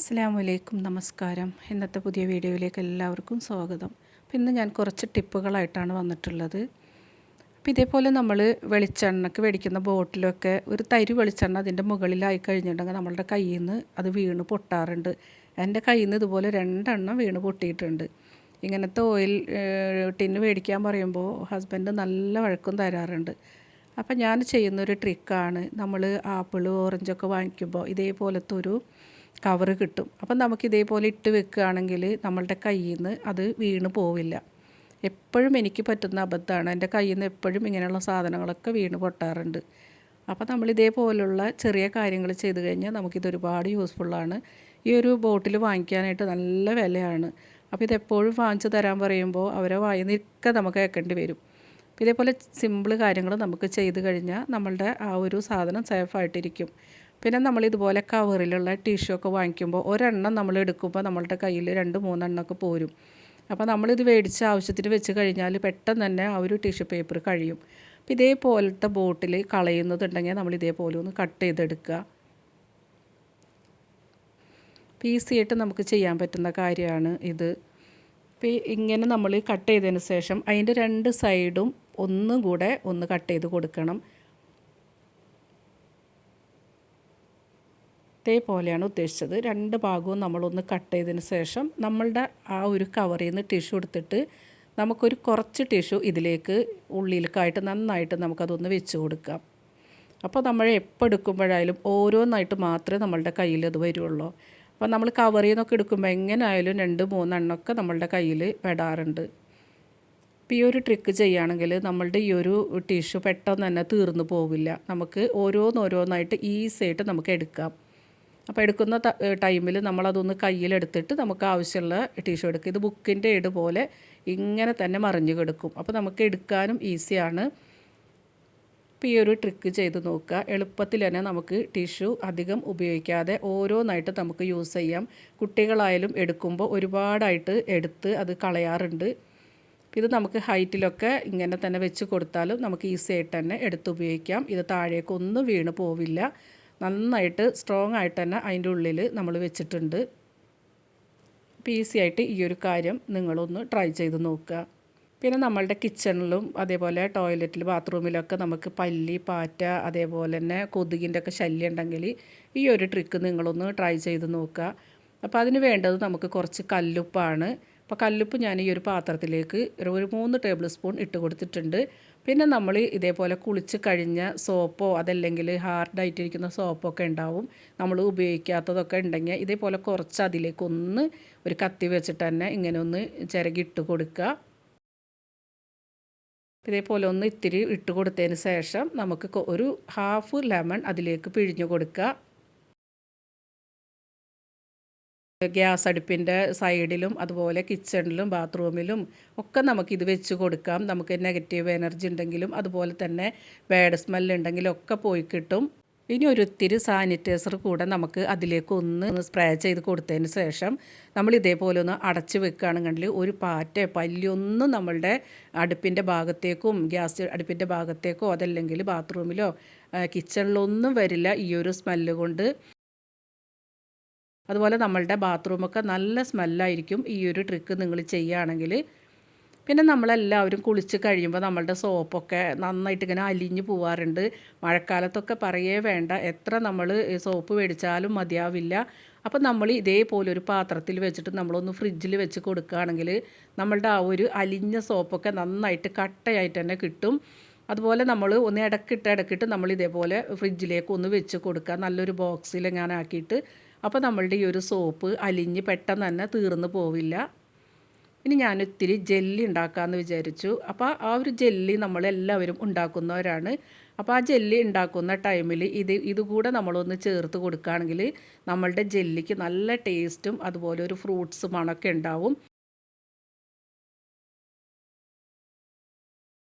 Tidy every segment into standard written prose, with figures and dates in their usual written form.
അസ്സലാമു നമസ്കാരം. ഇന്നത്തെ പുതിയ വീഡിയോയിലേക്ക് എല്ലാവർക്കും സ്വാഗതം. അപ്പോൾ ഇന്ന് ഞാൻ കുറച്ച് ടിപ്പുകളായിട്ടാണ് വന്നിട്ടുള്ളത്. അപ്പോൾ ഇതേപോലെ നമ്മൾ വെളിച്ചെണ്ണയ്ക്ക് മേടിക്കുന്ന ബോട്ടിലൊക്കെ ഒരു തരി വെളിച്ചെണ്ണ അതിൻ്റെ മുകളിലായി കഴിഞ്ഞിട്ടുണ്ടെങ്കിൽ നമ്മളുടെ കയ്യിൽ നിന്ന് അത് വീണ് പൊട്ടാറുണ്ട്. എൻ്റെ കയ്യിൽ നിന്ന് ഇതുപോലെ 2 എണ്ണം വീണ് പൊട്ടിയിട്ടുണ്ട്. ഇങ്ങനത്തെ ഓയിൽ ടിന്ന് മേടിക്കാൻ പറയുമ്പോൾ ഹസ്ബൻഡ് നല്ല വഴക്കും തരാറുണ്ട്. അപ്പോൾ ഞാൻ ചെയ്യുന്നൊരു ട്രിക്കാണ്, നമ്മൾ ആപ്പിൾ ഓറഞ്ചൊക്കെ വാങ്ങിക്കുമ്പോൾ ഇതേപോലത്തെ ഒരു കവറ് കിട്ടും. അപ്പം നമുക്ക് ഇതേപോലെ ഇട്ട് വെക്കുകയാണെങ്കിൽ നമ്മളുടെ കയ്യിൽ നിന്ന് അത് വീണ് പോവില്ല. എപ്പോഴും എനിക്ക് പറ്റുന്ന അബദ്ധമാണ്, എൻ്റെ കയ്യിൽ നിന്ന് എപ്പോഴും ഇങ്ങനെയുള്ള സാധനങ്ങളൊക്കെ വീണ് പൊട്ടാറുണ്ട്. അപ്പോൾ നമ്മൾ ഇതേപോലുള്ള ചെറിയ കാര്യങ്ങൾ ചെയ്ത് കഴിഞ്ഞാൽ നമുക്കിത് ഒരുപാട് യൂസ്ഫുള്ളാണ്. ഈ ഒരു ബോട്ടിൽ വാങ്ങിക്കാനായിട്ട് നല്ല വിലയാണ്. അപ്പോൾ ഇതെപ്പോഴും വാങ്ങിച്ച് തരാൻ പറയുമ്പോൾ അവരെ വായിൽ നിൽക്കെ നമുക്ക് കേൾക്കേണ്ടി വരും. ഇതേപോലെ സിമ്പിൾ കാര്യങ്ങൾ നമുക്ക് ചെയ്ത് കഴിഞ്ഞാൽ നമ്മളുടെ ആ ഒരു സാധനം സേഫായിട്ടിരിക്കും. പിന്നെ നമ്മളിതുപോലെ കവറിലുള്ള ടിഷ്യൂ ഒക്കെ വാങ്ങിക്കുമ്പോൾ ഒരെണ്ണം നമ്മൾ എടുക്കുമ്പോൾ നമ്മളുടെ കയ്യിൽ 2-3 എണ്ണമൊക്കെ പോരും. അപ്പോൾ നമ്മളിത് മേടിച്ച് ആവശ്യത്തിന് വെച്ച് കഴിഞ്ഞാൽ പെട്ടെന്ന് തന്നെ ആ ഒരു ടിഷ്യൂ പേപ്പർ കഴിയും. അപ്പോൾ ഇതേപോലത്തെ ബോട്ടിൽ കളയുന്നതുണ്ടെങ്കിൽ നമ്മൾ ഇതേപോലെ ഒന്ന് കട്ട് ചെയ്തെടുക്കുക. ഈസിയായിട്ട് നമുക്ക് ചെയ്യാൻ പറ്റുന്ന കാര്യമാണ് ഇത്. അപ്പോൾ ഇങ്ങനെ നമ്മൾ കട്ട് ചെയ്തതിന് ശേഷം അതിൻ്റെ 2 സൈഡും ഒന്നും കൂടെ ഒന്ന് കട്ട് ചെയ്ത് കൊടുക്കണം. ഇതേപോലെയാണ് ഉദ്ദേശിച്ചത്. 2 ഭാഗവും നമ്മളൊന്ന് കട്ട് ചെയ്തതിന് ശേഷം നമ്മളുടെ ആ ഒരു കവറിൽ നിന്ന് ടിഷ്യൂ എടുത്തിട്ട് നമുക്കൊരു കുറച്ച് ടിഷ്യൂ ഇതിലേക്ക് ഉള്ളിലേക്കായിട്ട് നന്നായിട്ട് നമുക്കതൊന്ന് വെച്ച് കൊടുക്കാം. അപ്പോൾ നമ്മൾ എപ്പോൾ എടുക്കുമ്പോഴായാലും ഓരോന്നായിട്ട് മാത്രമേ നമ്മളുടെ കയ്യിൽ അത് വരുള്ളൂ. അപ്പോൾ നമ്മൾ കവറിൽ നിന്നൊക്കെ എടുക്കുമ്പോൾ എങ്ങനെയായാലും 2-3 എണ്ണമൊക്കെ നമ്മളുടെ കയ്യിൽ പെടാറുണ്ട്. അപ്പോൾ ഈ ഒരു ട്രിക്ക് ചെയ്യുകയാണെങ്കിൽ നമ്മളുടെ ഈ ഒരു ടിഷ്യൂ പെട്ടെന്ന് തന്നെ തീർന്നു പോവില്ല. നമുക്ക് ഓരോന്നായിട്ട് ഈസിയായിട്ട് നമുക്ക് എടുക്കാം. അപ്പോൾ എടുക്കുന്ന ടൈമിൽ നമ്മളതൊന്ന് കയ്യിലെടുത്തിട്ട് നമുക്ക് ആവശ്യമുള്ള ടിഷ്യൂ എടുക്കുക. ഇത് ബുക്കിൻ്റെ ഏട് പോലെ ഇങ്ങനെ തന്നെ മറിഞ്ഞ് കിടക്കും. അപ്പോൾ നമുക്ക് എടുക്കാനും ഈസിയാണ്. അപ്പോൾ ഈ ഒരു ട്രിക്ക് ചെയ്ത് നോക്കുക. എളുപ്പത്തിൽ തന്നെ നമുക്ക് ടിഷ്യൂ അധികം ഉപയോഗിക്കാതെ ഓരോന്നായിട്ട് നമുക്ക് യൂസ് ചെയ്യാം. കുട്ടികളായാലും എടുക്കുമ്പോൾ ഒരുപാടായിട്ട് എടുത്ത് അത് കളയാറുണ്ട്. ഇത് നമുക്ക് ഹൈറ്റിലൊക്കെ ഇങ്ങനെ തന്നെ വെച്ച് കൊടുത്താലും നമുക്ക് ഈസി ആയിട്ട് തന്നെ എടുത്തുപയോഗിക്കാം. ഇത് താഴേക്കൊന്നും വീണ് പോവില്ല. നന്നായിട്ട് സ്ട്രോങ് ആയിട്ട് തന്നെ അതിൻ്റെ ഉള്ളിൽ നമ്മൾ വെച്ചിട്ടുണ്ട്. അപ്പോൾ ഈസി ആയിട്ട് ഈ ഒരു കാര്യം നിങ്ങളൊന്ന് ട്രൈ ചെയ്ത് നോക്കുക. പിന്നെ നമ്മളുടെ കിച്ചണിലും അതേപോലെ ടോയ്ലറ്റിൽ ബാത്റൂമിലൊക്കെ നമുക്ക് പല്ലി, പാറ്റ, അതേപോലെ തന്നെ കൊതുകിൻ്റെ ഒക്കെ ശല്യം ഉണ്ടെങ്കിൽ ഈ ഒരു ട്രിക്ക് നിങ്ങളൊന്ന് ട്രൈ ചെയ്ത് നോക്കുക. അപ്പോൾ അതിന് വേണ്ടത് നമുക്ക് കുറച്ച് കല്ലുപ്പാണ്. അപ്പോൾ കല്ലുപ്പ് ഞാൻ ഈ ഒരു പാത്രത്തിലേക്ക് ഒരു 3 ടേബിൾ സ്പൂൺ ഇട്ട് കൊടുത്തിട്ടുണ്ട്. പിന്നെ നമ്മൾ ഇതേപോലെ കുളിച്ച് കഴിഞ്ഞ സോപ്പോ അതല്ലെങ്കിൽ ഹാർഡായിട്ടിരിക്കുന്ന സോപ്പൊക്കെ ഉണ്ടാവും, നമ്മൾ ഉപയോഗിക്കാത്തതൊക്കെ ഉണ്ടെങ്കിൽ ഇതേപോലെ കുറച്ച് അതിലേക്കൊന്ന് ഒരു കത്തി വെച്ചിട്ട് തന്നെ ഇങ്ങനെ ഒന്ന് ചിരകിട്ട് കൊടുക്കുക. ഇതേപോലെ ഒന്ന് ഇത്തിരി ഇട്ട് കൊടുത്തതിന് ശേഷം നമുക്ക് ഒരു ഹാഫ് ലെമൺ അതിലേക്ക് പിഴിഞ്ഞ് കൊടുക്കുക. ഗ്യാസ് അടുപ്പിൻ്റെ സൈഡിലും അതുപോലെ കിച്ചണിലും ബാത്റൂമിലും ഒക്കെ നമുക്കിത് വെച്ച് കൊടുക്കാം. നമുക്ക് നെഗറ്റീവ് എനർജി ഉണ്ടെങ്കിലും അതുപോലെ തന്നെ ബാഡ് സ്മെല്ലുണ്ടെങ്കിലും ഒക്കെ പോയി കിട്ടും. ഇനി ഒരു ഇത്തിരി സാനിറ്റൈസർ കൂടെ നമുക്ക് അതിലേക്ക് ഒന്ന് സ്പ്രേ ചെയ്ത് കൊടുത്തതിന് ശേഷം നമ്മൾ ഇതേപോലെ ഒന്ന് അടച്ച് വെക്കുകയാണെങ്കിൽ ഒരു പാറ്റ പല്ലിയൊന്നും നമ്മളുടെ അടുപ്പിൻ്റെ ഭാഗത്തേക്കും ഗ്യാസ് അടുപ്പിൻ്റെ ഭാഗത്തേക്കോ അതല്ലെങ്കിൽ ബാത്റൂമിലോ കിച്ചണിലൊന്നും വരില്ല ഈ ഒരു സ്മെല്ല് കൊണ്ട്. അതുപോലെ നമ്മളുടെ ബാത്റൂമൊക്കെ നല്ല സ്മെല്ലായിരിക്കും ഈ ഒരു ട്രിക്ക് നിങ്ങൾ ചെയ്യുകയാണെങ്കിൽ. പിന്നെ നമ്മളെല്ലാവരും കുളിച്ച് കഴിയുമ്പോൾ നമ്മളുടെ സോപ്പൊക്കെ നന്നായിട്ട് ഇങ്ങനെ അലിഞ്ഞു പോവാറുണ്ട്. മഴക്കാലത്തൊക്കെ പറയേ വേണ്ട, എത്ര നമ്മൾ സോപ്പ് മേടിച്ചാലും മതിയാവില്ല. അപ്പം നമ്മൾ ഇതേപോലെ ഒരു പാത്രത്തിൽ വെച്ചിട്ട് നമ്മളൊന്ന് ഫ്രിഡ്ജിൽ വെച്ച് കൊടുക്കുകയാണെങ്കിൽ നമ്മളുടെ ആ ഒരു അലിഞ്ഞ സോപ്പൊക്കെ നന്നായിട്ട് കട്ടയായിട്ട് തന്നെ കിട്ടും. അതുപോലെ നമ്മൾ ഒന്ന് ഇടക്കിട്ട് നമ്മൾ ഇതേപോലെ ഫ്രിഡ്ജിലേക്ക് ഒന്ന് വെച്ച് കൊടുക്കുക, നല്ലൊരു ബോക്സിൽ ഞാൻ ആക്കിയിട്ട്. അപ്പോൾ നമ്മളുടെ ഈ ഒരു സോപ്പ് അലിഞ്ഞ് പെട്ടെന്ന് തന്നെ തീർന്നു പോവില്ല. ഇനി ഞാനൊത്തിരി ജെല്ലി ഉണ്ടാക്കാമെന്ന് വിചാരിച്ചു. അപ്പോൾ ആ ഒരു ജെല്ലി നമ്മളെല്ലാവരും ഉണ്ടാക്കുന്നവരാണ്. അപ്പോൾ ആ ജെല്ലി ഉണ്ടാക്കുന്ന ടൈമിൽ ഇതുകൂടെ നമ്മളൊന്ന് ചേർത്ത് കൊടുക്കുകയാണെങ്കിൽ നമ്മളുടെ ജെല്ലിക്ക് നല്ല ടേസ്റ്റും അതുപോലെ ഒരു ഫ്രൂട്ട്സ് മണമൊക്കെ ഉണ്ടാവും.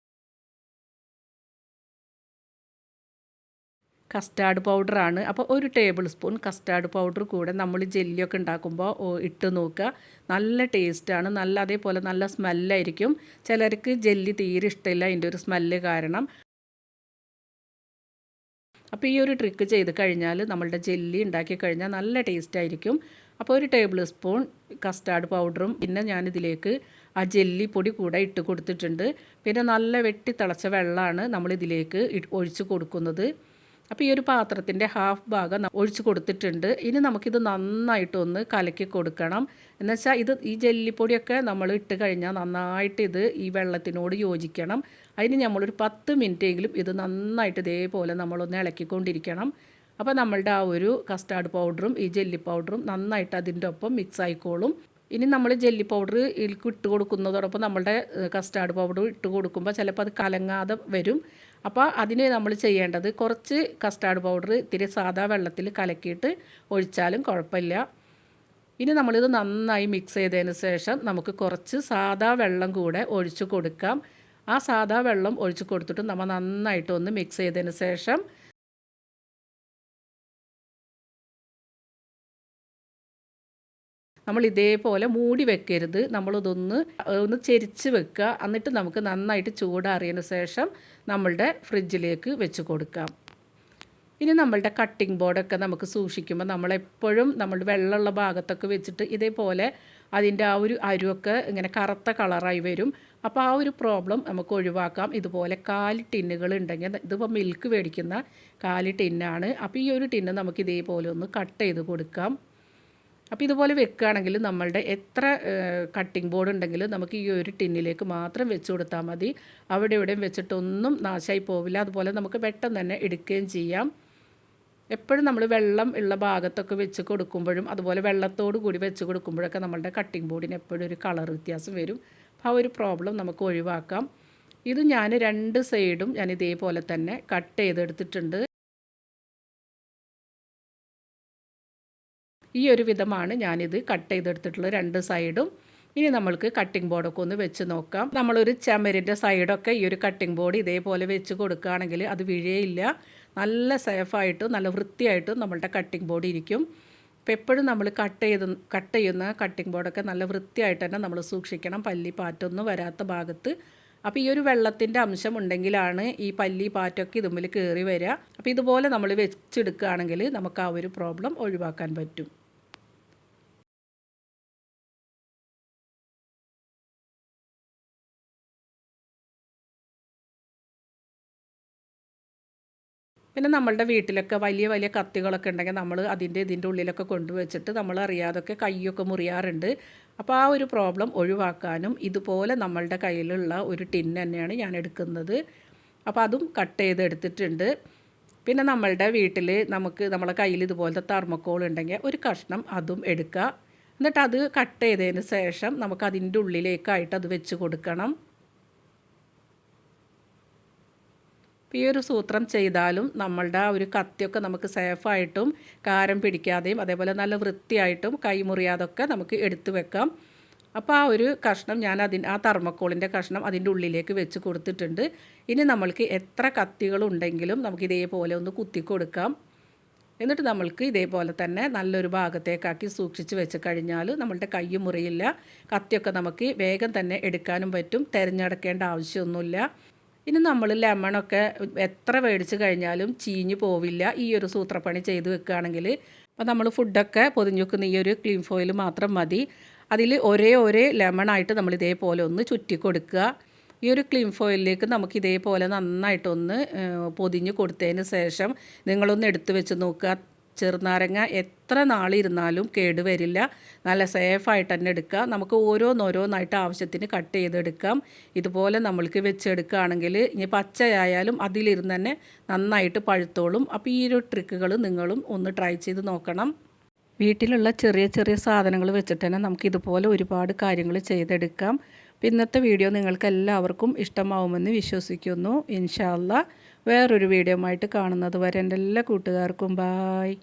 കസ്റ്റാർഡ് പൗഡറാണ്. അപ്പോൾ ഒരു ടേബിൾ സ്പൂൺ കസ്റ്റാർഡ് പൗഡർ കൂടെ നമ്മൾ ജെല്ലിയൊക്കെ ഉണ്ടാക്കുമ്പോൾ ഇട്ട് നോക്കുക. നല്ല ടേസ്റ്റാണ്, അതേപോലെ നല്ല സ്മെല്ലായിരിക്കും. ചിലർക്ക് ജെല്ലി തീരെ ഇഷ്ടമില്ല അതിൻ്റെ ഒരു സ്മെല്ല് കാരണം. അപ്പോൾ ഈ ഒരു ട്രിക്ക് ചെയ്ത് കഴിഞ്ഞാൽ നമ്മളുടെ ജെല്ലി ഉണ്ടാക്കി കഴിഞ്ഞാൽ നല്ല ടേസ്റ്റ് ആയിരിക്കും. അപ്പോൾ ഒരു ടേബിൾ സ്പൂൺ കസ്റ്റാർഡ് പൗഡറും പിന്നെ ഞാനിതിലേക്ക് ആ ജെല്ലി പൊടി കൂടെ ഇട്ട് കൊടുത്തിട്ടുണ്ട്. പിന്നെ നല്ല വെട്ടി തിളച്ച വെള്ളമാണ് നമ്മളിതിലേക്ക് ഒഴിച്ച് കൊടുക്കുന്നത്. അപ്പോൾ ഈ ഒരു പാത്രത്തിൻ്റെ ഹാഫ് ഭാഗം ഒഴിച്ച് കൊടുത്തിട്ടുണ്ട്. ഇനി നമുക്കിത് നന്നായിട്ടൊന്ന് കലക്കി കൊടുക്കണം. എന്നുവെച്ചാൽ ഈ ജെല്ലിപ്പൊടിയൊക്കെ നമ്മൾ ഇട്ട് കഴിഞ്ഞാൽ നന്നായിട്ട് ഇത് ഈ വെള്ളത്തിനോട് യോജിക്കണം. അതിന് നമ്മളൊരു 10 മിനിറ്റെങ്കിലും ഇത് നന്നായിട്ട് ഇതേപോലെ നമ്മളൊന്ന് ഇളക്കിക്കൊണ്ടിരിക്കണം. അപ്പോൾ നമ്മളുടെ ആ ഒരു കസ്റ്റാർഡ് പൗഡറും ഈ ജെല്ലി പൗഡറും നന്നായിട്ട് അതിൻ്റെ ഒപ്പം മിക്സ് ആയിക്കോളും. ഇനി നമ്മൾ ജെല്ലി പൗഡർ ഇതിലേക്ക് ഇട്ട് കൊടുക്കുന്നതോടൊപ്പം നമ്മളുടെ കസ്റ്റാർഡ് പൗഡർ ഇട്ട് കൊടുക്കുമ്പോൾ ചിലപ്പോൾ അത് കലങ്ങാതെ വരും. അപ്പോൾ അതിന് നമ്മൾ ചെയ്യേണ്ടത് കുറച്ച് കസ്റ്റാർഡ് പൗഡർ ഇത്തിരി സാദാ വെള്ളത്തിൽ കലക്കിയിട്ട് ഒഴിച്ചാലും കുഴപ്പമില്ല. ഇനി നമ്മളിത് നന്നായി മിക്സ് ചെയ്തതിന് ശേഷം നമുക്ക് കുറച്ച് സാദാ വെള്ളം കൂടെ ഒഴിച്ച് കൊടുക്കാം. ആ സാദാ വെള്ളം ഒഴിച്ച് കൊടുത്തിട്ട് നമ്മൾ നന്നായിട്ടൊന്ന് മിക്സ് ചെയ്തതിന് ശേഷം നമ്മൾ ഇതേപോലെ മൂടി വെക്കരുത്. ഒന്ന് ചെരിച്ച് വെക്കുക. എന്നിട്ട് നമുക്ക് നന്നായിട്ട് ചൂടാറിയതിന് ശേഷം നമ്മളുടെ ഫ്രിഡ്ജിലേക്ക് വെച്ച് കൊടുക്കാം. ഇനി നമ്മളുടെ കട്ടിംഗ് ബോർഡൊക്കെ നമുക്ക് സൂക്ഷിക്കുമ്പോൾ നമ്മളെപ്പോഴും നമ്മളുടെ വെള്ളമുള്ള ഭാഗത്തൊക്കെ വെച്ചിട്ട് ഇതേപോലെ അതിൻ്റെ ആ ഒരു അരുവൊക്കെ ഇങ്ങനെ കറുത്ത കളറായി വരും. അപ്പോൾ ആ ഒരു പ്രോബ്ലം നമുക്ക് ഒഴിവാക്കാം. ഇതുപോലെ 4 ടിന്നുകൾ ഉണ്ടെങ്കിൽ, ഇതിപ്പോൾ മിൽക്ക് മേടിക്കുന്ന 4 ടിന്നാണ്. അപ്പോൾ ഈ ഒരു ടിന്ന് നമുക്ക് ഇതേപോലെ ഒന്ന് കട്ട് ചെയ്ത് കൊടുക്കാം. അപ്പോൾ ഇതുപോലെ വെക്കുകയാണെങ്കിൽ നമ്മളുടെ എത്ര കട്ടിംഗ് ബോർഡ് ഉണ്ടെങ്കിലും നമുക്ക് ഈ ഒരു ടിന്നിലേക്ക് മാത്രം വെച്ച് കൊടുത്താൽ മതി. അവിടെ ഇവിടെയും വെച്ചിട്ടൊന്നും നാശമായി പോവില്ല. അതുപോലെ നമുക്ക് പെട്ടെന്ന് തന്നെ എടുക്കുകയും ചെയ്യാം. എപ്പോഴും നമ്മൾ വെള്ളം ഉള്ള ഭാഗത്തൊക്കെ വെച്ച് കൊടുക്കുമ്പോഴും അതുപോലെ വെള്ളത്തോട് കൂടി വെച്ച് കൊടുക്കുമ്പോഴൊക്കെ നമ്മളുടെ കട്ടിംഗ് ബോർഡിന് എപ്പോഴും ഒരു കളർ വ്യത്യാസം വരും. അപ്പോൾ ആ ഒരു പ്രോബ്ലം നമുക്ക് ഒഴിവാക്കാം. ഇത് ഞാൻ 2 സൈഡും ഞാൻ ഇതേപോലെ തന്നെ കട്ട് ചെയ്തെടുത്തിട്ടുണ്ട്. ഈ ഒരു വിധമാണ് ഞാനിത് കട്ട് ചെയ്തെടുത്തിട്ടുള്ളത് 2 സൈഡും. ഇനി നമ്മൾക്ക് കട്ടിംഗ് ബോർഡൊക്കെ ഒന്ന് വെച്ച് നോക്കാം. നമ്മളൊരു ചമരിൻ്റെ സൈഡൊക്കെ ഈ ഒരു കട്ടിംഗ് ബോർഡ് ഇതേപോലെ വെച്ച് കൊടുക്കുകയാണെങ്കിൽ അത് വീഴേയില്ല. നല്ല സേഫായിട്ടും നല്ല വൃത്തിയായിട്ടും നമ്മളുടെ കട്ടിംഗ് ബോർഡ് ഇരിക്കും. അപ്പോൾ എപ്പോഴും നമ്മൾ കട്ട് ചെയ്യുന്ന കട്ടിംഗ് ബോർഡൊക്കെ നല്ല വൃത്തിയായിട്ട് തന്നെ നമ്മൾ സൂക്ഷിക്കണം, പല്ലി പാറ്റൊന്നും വരാത്ത ഭാഗത്ത്. അപ്പോൾ ഈ ഒരു വെള്ളത്തിൻ്റെ അംശം ഉണ്ടെങ്കിലാണ് ഈ പല്ലി പാറ്റൊക്കെ ഇതുമ്മിൽ കയറി വരിക. അപ്പോൾ ഇതുപോലെ നമ്മൾ വെച്ചെടുക്കുകയാണെങ്കിൽ നമുക്ക് ആ ഒരു പ്രോബ്ലം ഒഴിവാക്കാൻ പറ്റും. പിന്നെ നമ്മളുടെ വീട്ടിലൊക്കെ വലിയ വലിയ കത്തികളൊക്കെ ഉണ്ടെങ്കിൽ നമ്മൾ ഇതിൻ്റെ ഉള്ളിലൊക്കെ കൊണ്ടുവച്ചിട്ട് നമ്മൾ അറിയാതൊക്കെ കൈയൊക്കെ മുറിയാറുണ്ട്. അപ്പോൾ ആ ഒരു പ്രോബ്ലം ഒഴിവാക്കാനും ഇതുപോലെ നമ്മളുടെ കയ്യിലുള്ള ഒരു ടിൻ തന്നെയാണ് ഞാൻ എടുക്കുന്നത്. അപ്പോൾ അതും കട്ട് ചെയ്തെടുത്തിട്ടുണ്ട്. പിന്നെ നമ്മളുടെ വീട്ടിൽ നമ്മളെ കയ്യിൽ ഇതുപോലത്തെ തെർമോക്കോൾ ഉണ്ടെങ്കിൽ ഒരു കഷ്ണം അതും എടുക്കുക. എന്നിട്ട് അത് കട്ട് ചെയ്തതിന് ശേഷം നമുക്ക് അതിൻ്റെ ഉള്ളിലേക്കായിട്ട് അത് വെച്ച് കൊടുക്കണം. ഈ ഒരു സൂത്രം ചെയ്താലും നമ്മളുടെ ആ ഒരു കത്തിയൊക്കെ നമുക്ക് സേഫായിട്ടും കാരം പിടിക്കാതെയും അതേപോലെ നല്ല വൃത്തിയായിട്ടും കൈമുറിയാതൊക്കെ നമുക്ക് എടുത്തു വെക്കാം. അപ്പോൾ ആ ഒരു കഷ്ണം ഞാൻ ആ തെർമോക്കോളിൻ്റെ കഷ്ണം അതിൻ്റെ ഉള്ളിലേക്ക് വെച്ച് കൊടുത്തിട്ടുണ്ട്. ഇനി നമ്മൾക്ക് എത്ര കത്തികളുണ്ടെങ്കിലും നമുക്ക് ഇതേപോലെ ഒന്ന് കുത്തി കൊടുക്കാം. എന്നിട്ട് നമ്മൾക്ക് ഇതേപോലെ തന്നെ നല്ലൊരു ഭാഗത്തേക്കാക്കി സൂക്ഷിച്ച് വെച്ച് കഴിഞ്ഞാൽ നമ്മളുടെ കൈ മുറിയില്ല. കത്തിയൊക്കെ നമുക്ക് വേഗം തന്നെ എടുക്കാനും പറ്റും, തിരഞ്ഞെടുക്കേണ്ട ആവശ്യമൊന്നുമില്ല. ഇനി നമ്മൾ ലെമണൊക്കെ എത്ര മേടിച്ച് കഴിഞ്ഞാലും ചീഞ്ഞു പോവില്ല ഈ ഒരു സൂത്രപ്പണി ചെയ്ത് വെക്കുകയാണെങ്കിൽ. അപ്പോൾ നമ്മൾ ഫുഡൊക്കെ പൊതിഞ്ഞ് വെക്കുന്ന ഈ ഒരു ക്ലീൻ ഫോയിൽ മാത്രം മതി. അതിൽ ഒരേ ലെമണായിട്ട് നമ്മൾ ഇതേപോലെ ഒന്ന് ചുറ്റി കൊടുക്കുക. ഈ ഒരു ക്ലീൻ ഫോയിലിലേക്ക് നമുക്ക് ഇതേപോലെ നന്നായിട്ടൊന്ന് പൊതിഞ്ഞ് കൊടുത്തതിന് ശേഷം നിങ്ങളൊന്ന് എടുത്ത് വെച്ച് നോക്കുക. ചെറുനാരങ്ങ എത്ര നാളിരുന്നാലും കേടുവരില്ല. നല്ല സേഫായിട്ട് തന്നെ എടുക്കുക. നമുക്ക് ഓരോന്നായിട്ട് ആവശ്യത്തിന് കട്ട് ചെയ്തെടുക്കാം. ഇതുപോലെ നമ്മൾക്ക് വെച്ചെടുക്കുകയാണെങ്കിൽ ഇനി പച്ചയായാലും അതിലിരുന്ന് തന്നെ നന്നായിട്ട് പഴുത്തോളും. അപ്പോൾ ഈ ഒരു ട്രിക്കുകൾ നിങ്ങളും ഒന്ന് ട്രൈ ചെയ്ത് നോക്കണം. വീട്ടിലുള്ള ചെറിയ ചെറിയ സാധനങ്ങൾ വെച്ചിട്ട് തന്നെ നമുക്കിതുപോലെ ഒരുപാട് കാര്യങ്ങൾ ചെയ്തെടുക്കാം. ഇന്നത്തെ വീഡിയോ നിങ്ങൾക്ക് എല്ലാവർക്കും ഇഷ്ടമാവുമെന്ന് വിശ്വസിക്കുന്നു. ഇൻഷാ അല്ലാഹ് വേറൊരു വീഡിയോ ആയിട്ട് കാണുന്നത് വരെ എൻ്റെ എല്ലാ കൂട്ടുകാർക്കും ബായ്.